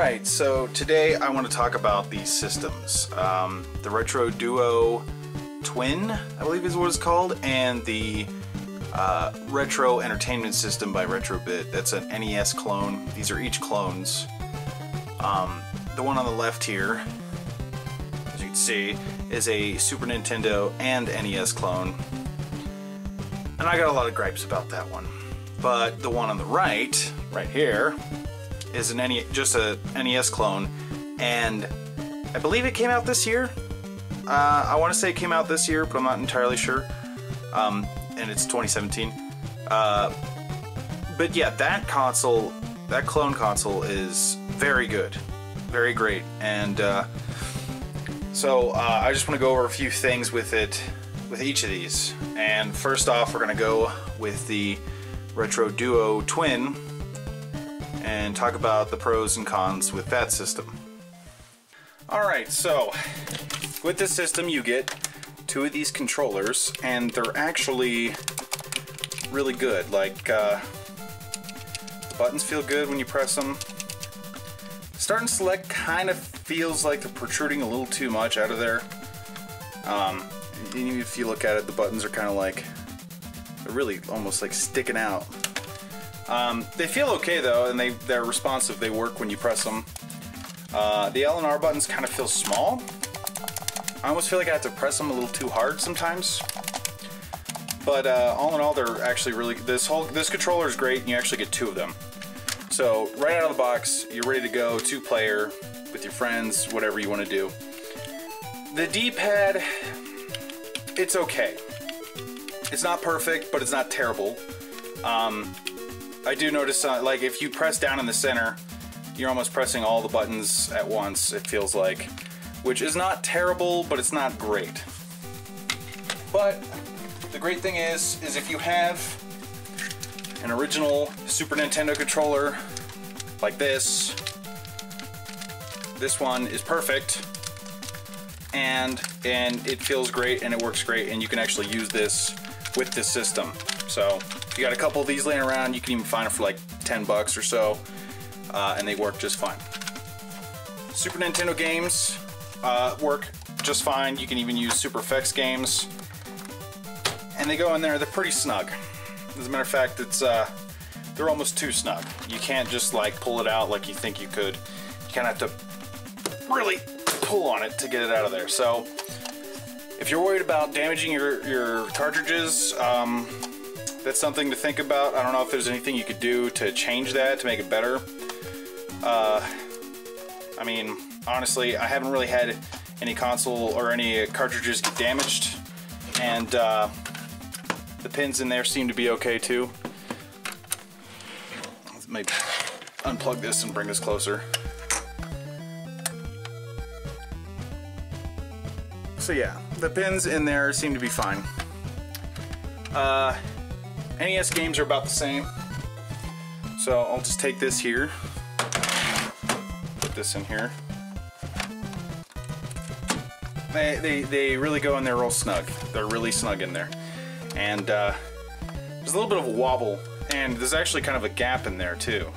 Alright, so today I want to talk about these systems. The RetroDuo Twin, I believe is what it's called, and the Retro Entertainment System by Retrobit. That's an NES clone. These are each clones. The one on the left here, as you can see, is a Super Nintendo and NES clone. And I got a lot of gripes about that one. But the one on the right here, is just a NES clone, and I believe it came out this year. I want to say it came out this year, but I'm not entirely sure. And it's 2017. But yeah, that clone console is very good, very great, and so I just want to go over a few things with each of these. And first off, we're going to go with the RetroDuo Twin and talk about the pros and cons with that system. Alright, so with this system you get two of these controllers, and they're actually really good. Like, the buttons feel good when you press them. Start and select kind of feels like they're protruding a little too much out of there. Even if you look at it, the buttons are kind of like, they're really almost like sticking out. They feel okay though, and they're responsive. They work when you press them. The L and R buttons kind of feel small. I almost feel like I have to press them a little too hard sometimes. But all in all, they're actually really. This controller is great, and you actually get two of them. So right out of the box, you're ready to go, two-player with your friends, whatever you want to do. The D-pad, it's okay. It's not perfect, but it's not terrible. I do notice, like, if you press down in the center, you're almost pressing all the buttons at once, it feels like. Which is not terrible, but it's not great. But the great thing is if you have an original Super Nintendo controller like this one is perfect, and it feels great, and it works great, and you can actually use this with this system. So if you got a couple of these laying around, you can even find them for like 10 bucks or so, and they work just fine. Super Nintendo games work just fine. You can even use Super Effects games, and they go in there. They're pretty snug. As a matter of fact, they're almost too snug. You can't just like pull it out like you think you could. You kind of have to really pull on it to get it out of there. So if you're worried about damaging your cartridges, that's something to think about. I don't know if there's anything you could do to change that, to make it better. I mean, honestly, I haven't really had any console or any cartridges get damaged, and the pins in there seem to be okay too. Let's maybe unplug this and bring this closer. So yeah, the pins in there seem to be fine. NES games are about the same. So I'll just take this here, put this in here. They really go in there real snug. They're really snug in there. And there's a little bit of a wobble, and there's actually kind of a gap in there too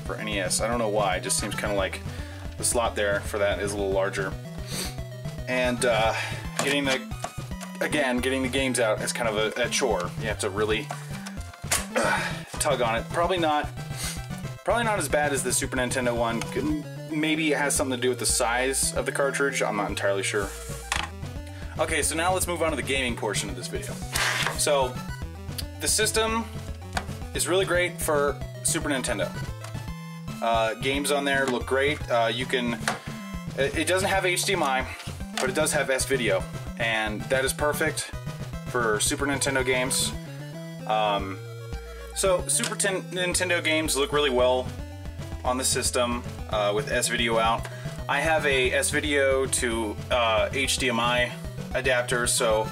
for NES. I don't know why, it just seems kind of like the slot there for that is a little larger. And getting the games out is kind of a chore. You have to really tug on it. Probably not as bad as the Super Nintendo one. Maybe it has something to do with the size of the cartridge. I'm not entirely sure. Okay, so now let's move on to the gaming portion of this video. So the system is really great for Super Nintendo. Games on there look great. It doesn't have HDMI, but it does have S-Video, and that is perfect for Super Nintendo games. So Super Nintendo games look really well on the system with S-Video out. I have a S-Video to HDMI adapter, so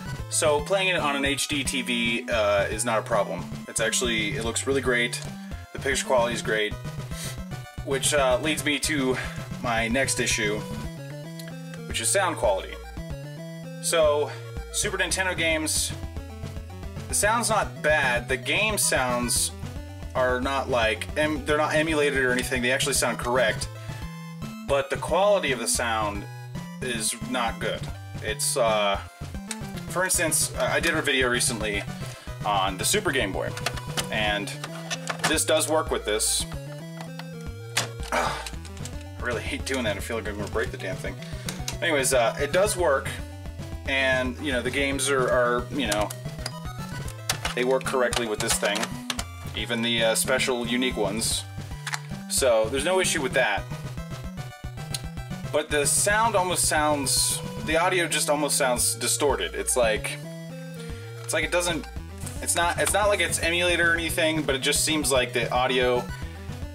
playing it on an HD TV is not a problem. It looks really great. The picture quality is great, which leads me to my next issue, which is sound quality. So Super Nintendo games, the sound's not bad. The game sounds are not like, they're not emulated or anything. They actually sound correct. but the quality of the sound is not good. It's, for instance, I did a video recently on the Super Game Boy, and this does work with this. I really hate doing that. I feel like I'm going to break the damn thing. Anyways, it does work, and, you know, the games are, you know, they work correctly with this thing. Even the special, unique ones. So, there's no issue with that. But the sound almost sounds... the audio just almost sounds distorted. It's like it doesn't... It's not like it's emulated or anything, but it just seems like the audio...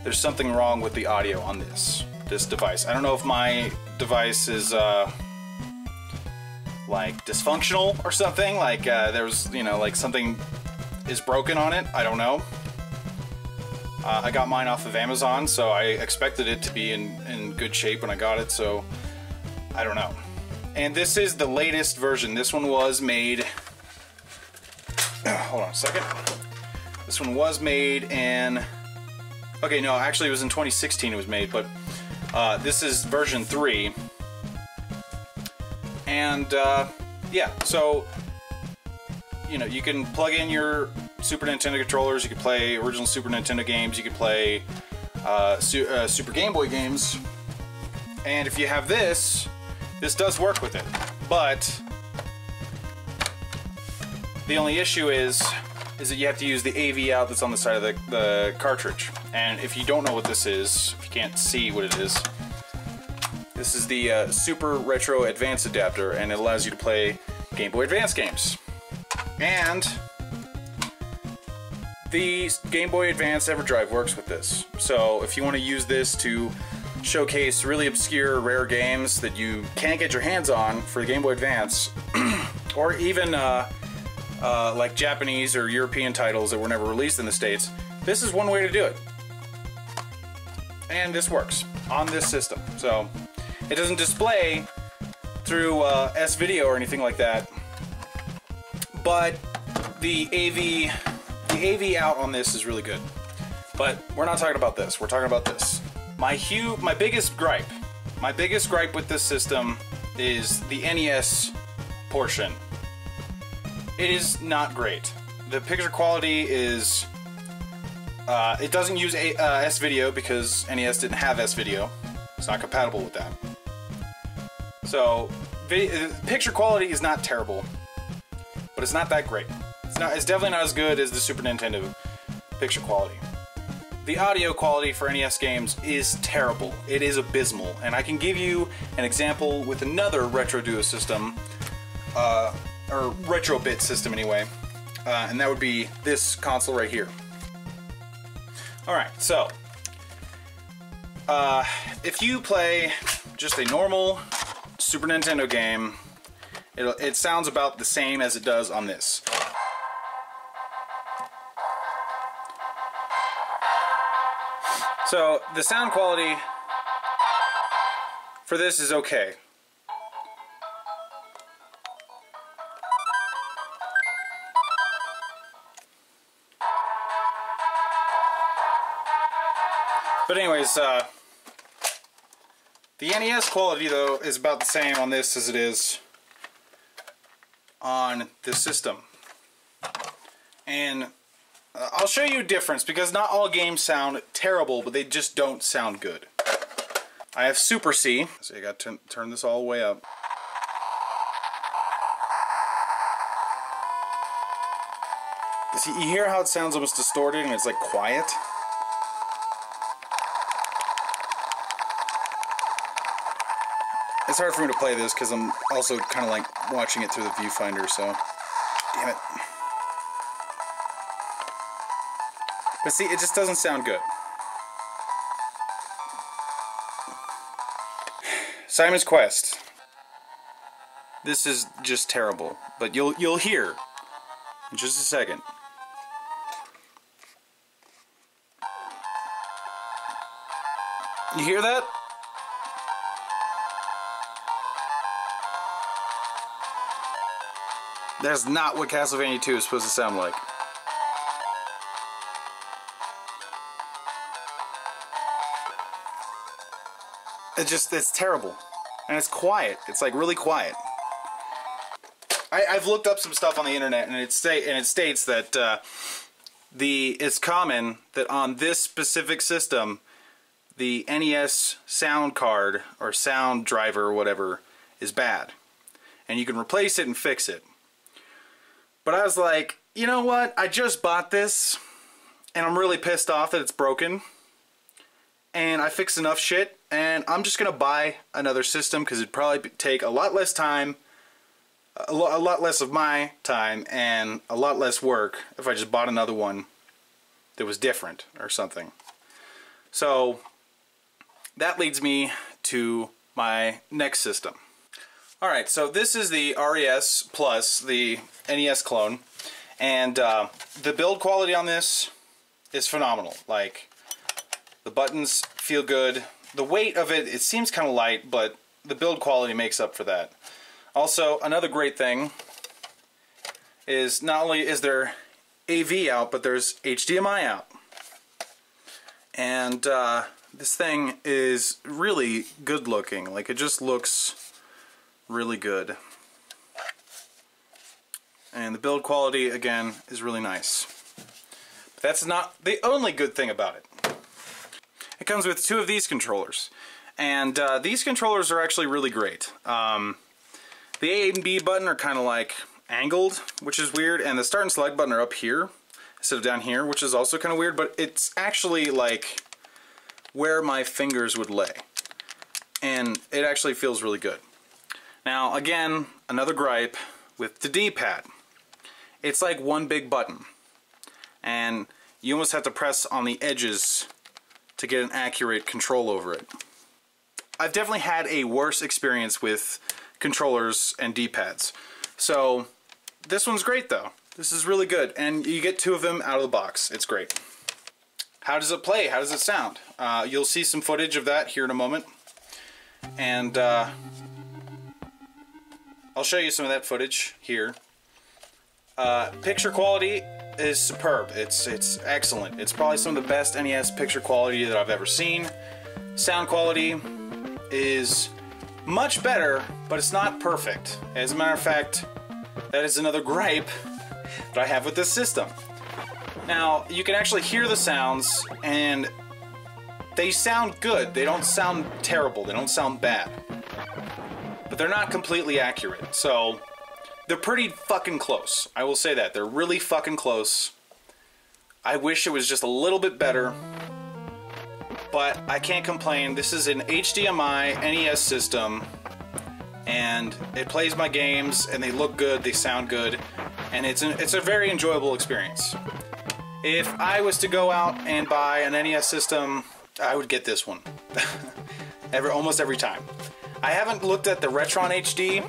there's something wrong with the audio on this device. I don't know if my device is, like, dysfunctional or something. Like, there's, you know, like something is broken on it. I don't know. I got mine off of Amazon, so I expected it to be in good shape when I got it, so I don't know. And this is the latest version. This one was made... hold on a second. This one was made in... okay, no, actually it was in 2016 it was made, but this is version 3. And, yeah, so, you know, you can plug in your Super Nintendo controllers, you can play original Super Nintendo games, you can play Super Game Boy games, and if you have this does work with it. But the only issue is that you have to use the AV out that's on the side of the cartridge. And if you don't know what this is, if you can't see what it is, this is the Super Retro Advance adapter, and it allows you to play Game Boy Advance games. And the Game Boy Advance EverDrive works with this. So if you want to use this to showcase really obscure, rare games that you can't get your hands on for the Game Boy Advance, or even like Japanese or European titles that were never released in the States, this is one way to do it. And this works on this system. So it doesn't display through S-Video or anything like that, but the AV out on this is really good. But we're not talking about this. We're talking about this. My biggest gripe with this system is the NES portion. It is not great. The picture quality is... it doesn't use S-Video because NES didn't have S-Video. It's not compatible with that. So, picture quality is not terrible, but it's not that great. It's definitely not as good as the Super Nintendo picture quality. The audio quality for NES games is terrible. It is abysmal, and I can give you an example with another RetroDuo system, or RetroBit system anyway, and that would be this console right here. Alright, so, if you play just a normal Super Nintendo game, it sounds about the same as it does on this. So, the sound quality for this is okay. But anyways, the NES quality, though, is about the same on this as it is on this system. And I'll show you a difference, because not all games sound terrible, but they just don't sound good. I have Super C, so you got to turn this all the way up. See, you hear how it sounds almost distorted and it's like quiet? It's hard for me to play this because I'm also kind of like watching it through the viewfinder, so... Damn it. But see, it just doesn't sound good. Simon's Quest. This is just terrible, but you'll hear in just a second. You hear that? That's not what Castlevania 2 is supposed to sound like. it's terrible. And it's quiet. It's like really quiet. I've looked up some stuff on the internet, and it states that it's common that on this specific system, the NES sound card or sound driver or whatever is bad, and you can replace it and fix it. But I was like, you know what? I just bought this, and I'm really pissed off that it's broken. And I fixed enough shit, and I'm just gonna buy another system because it'd probably take a lot less time, a lot less of my time, and a lot less work if I just bought another one that was different or something. So that leads me to my next system. Alright, so this is the RES Plus, the NES clone, and the build quality on this is phenomenal. Like, the buttons feel good. The weight of it, it seems kind of light, but the build quality makes up for that. Also, another great thing is not only is there AV out, but there's HDMI out. And this thing is really good looking. Like, it just looks really good. And the build quality, again, is really nice. But that's not the only good thing about it. It comes with two of these controllers, and these controllers are actually really great. The A and B button are kind of like angled, which is weird, and the start and select button are up here instead of down here, which is also kind of weird, but it's actually like where my fingers would lay, and it actually feels really good. Now, again, another gripe with the D-pad. It's like one big button, and you almost have to press on the edges to get an accurate control over it. I've definitely had a worse experience with controllers and D-pads. So this one's great though. This is really good, and you get two of them out of the box. It's great. How does it play? How does it sound? You'll see some footage of that here in a moment. And I'll show you some of that footage here. Picture quality is superb. It's excellent. It's probably some of the best NES picture quality that I've ever seen. Sound quality is much better, but it's not perfect. As a matter of fact, that is another gripe that I have with this system. Now, you can actually hear the sounds, and they sound good. They don't sound terrible. They don't sound bad. But they're not completely accurate. So they're pretty fucking close. I will say that. They're really fucking close. I wish it was just a little bit better, but I can't complain. This is an HDMI NES system, and it plays my games, and they look good, they sound good, and it's a very enjoyable experience. If I was to go out and buy an NES system, I would get this one. Almost every time. I haven't looked at the Retron HD,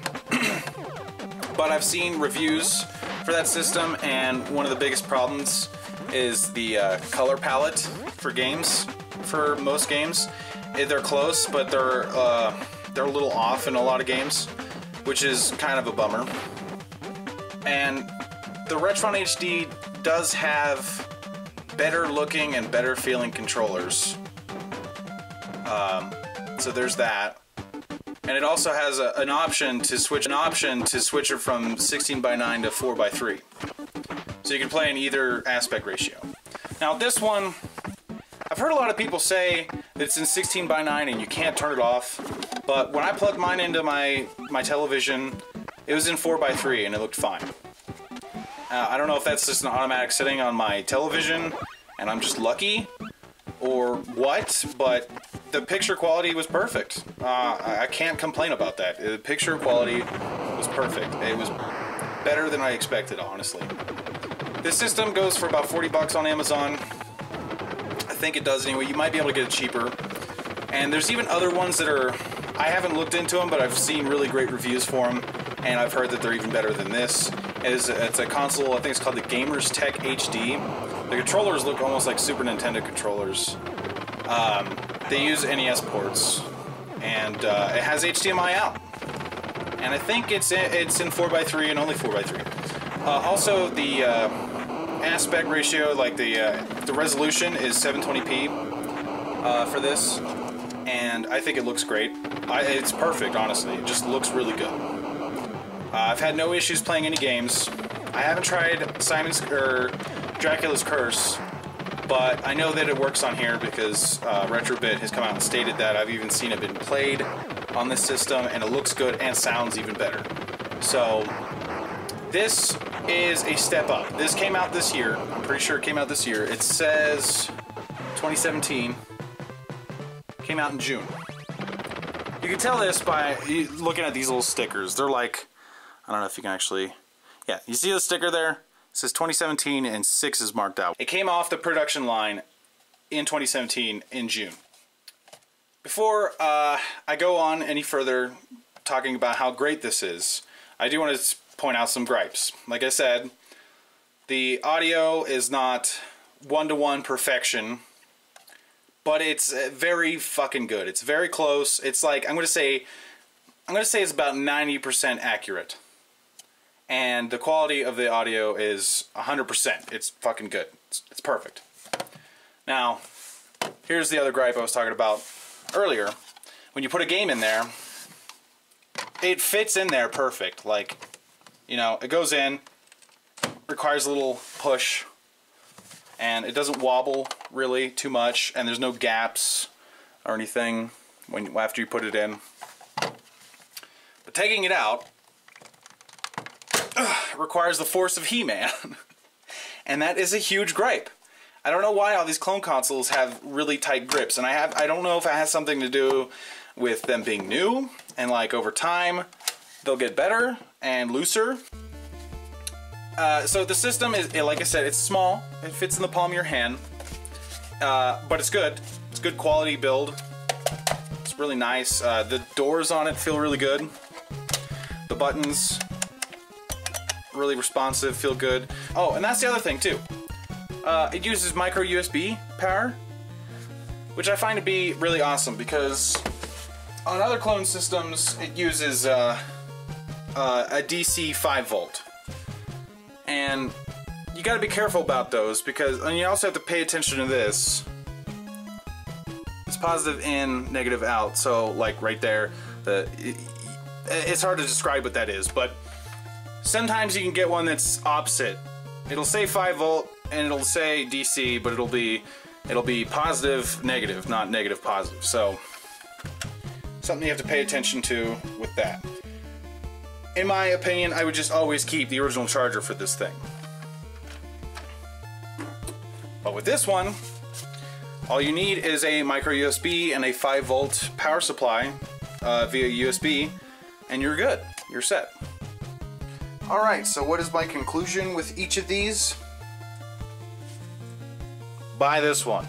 but I've seen reviews for that system, and one of the biggest problems is the color palette for games. For most games, they're close, but they're a little off in a lot of games, which is kind of a bummer. And the Retron HD does have better looking and better feeling controllers. So there's that. And it also has an option to switch it from 16:9 to 4:3. So you can play in either aspect ratio. Now this one, I've heard a lot of people say that it's in 16:9 and you can't turn it off. But when I plugged mine into my television, it was in 4:3 and it looked fine. I don't know if that's just an automatic setting on my television and I'm just lucky or what, but the picture quality was perfect. I can't complain about that. The picture quality was perfect. It was better than I expected, honestly. This system goes for about 40 bucks on Amazon. I think it does anyway. You might be able to get it cheaper. And there's even other ones that are, I haven't looked into them, but I've seen really great reviews for them, and I've heard that they're even better than this. It's a console, I think it's called the GameRekt HD. The controllers look almost like Super Nintendo controllers. They use NES ports, and it has HDMI out. And I think it's in 4:3 and only 4:3. Also, the aspect ratio, like the resolution, is 720p for this, and I think it looks great. It's perfect, honestly. It just looks really good. I've had no issues playing any games. I haven't tried Dracula's Curse, but I know that it works on here because RetroBit has come out and stated that. I've even seen it been played on this system, and it looks good and sounds even better. So this is a step up. This came out this year. I'm pretty sure it came out this year. It says 2017. Came out in June. You can tell this by looking at these little stickers. They're like, I don't know if you can actually, yeah, you see the sticker there? It says 2017 and 6 is marked out. It came off the production line in 2017 in June. Before I go on any further talking about how great this is, I do want to point out some gripes. Like I said, the audio is not one-to-one perfection, but it's very fucking good. It's very close. It's like, I'm gonna say it's about 90% accurate. And the quality of the audio is 100%. It's fucking good. It's perfect. Now, here's the other gripe I was talking about earlier. When you put a game in there, it fits in there perfect. Like, you know, it goes in, requires a little push, and it doesn't wobble really too much, and there's no gaps or anything after you put it in. But taking it out requires the force of He-Man, and that is a huge gripe. I don't know why all these clone consoles have really tight grips, and I don't know if it has something to do with them being new, and like over time they'll get better and looser. So the system is, like I said, it's small. It fits in the palm of your hand, but it's good. It's good quality build. It's really nice. The doors on it feel really good. The buttons, really responsive, feel good. Oh, and that's the other thing too. It uses micro USB power, which I find to be really awesome because on other clone systems it uses a DC 5 volt. And you got to be careful about those because, and you also have to pay attention to this. It's positive in, negative out. So like right there, it's hard to describe what that is, but sometimes you can get one that's opposite. It'll say 5 volt and it'll say DC, but it'll be positive, negative, not negative, positive. So something you have to pay attention to with that. In my opinion, I would just always keep the original charger for this thing. But with this one, all you need is a micro USB and a 5 volt power supply via USB, and you're good. You're set. Alright, so what is my conclusion with each of these? Buy this one.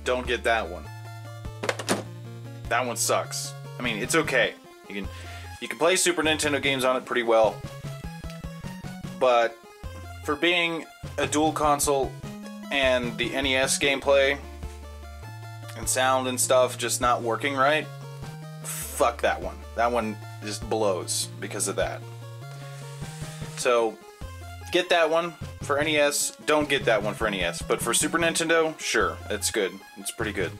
Don't get that one. That one sucks. I mean, it's okay. You can play Super Nintendo games on it pretty well, but for being a dual console and the NES gameplay and sound and stuff just not working right, fuck that one. That one just blows because of that. So get that one for NES, don't get that one for NES, but for Super Nintendo, sure, it's good. It's pretty good.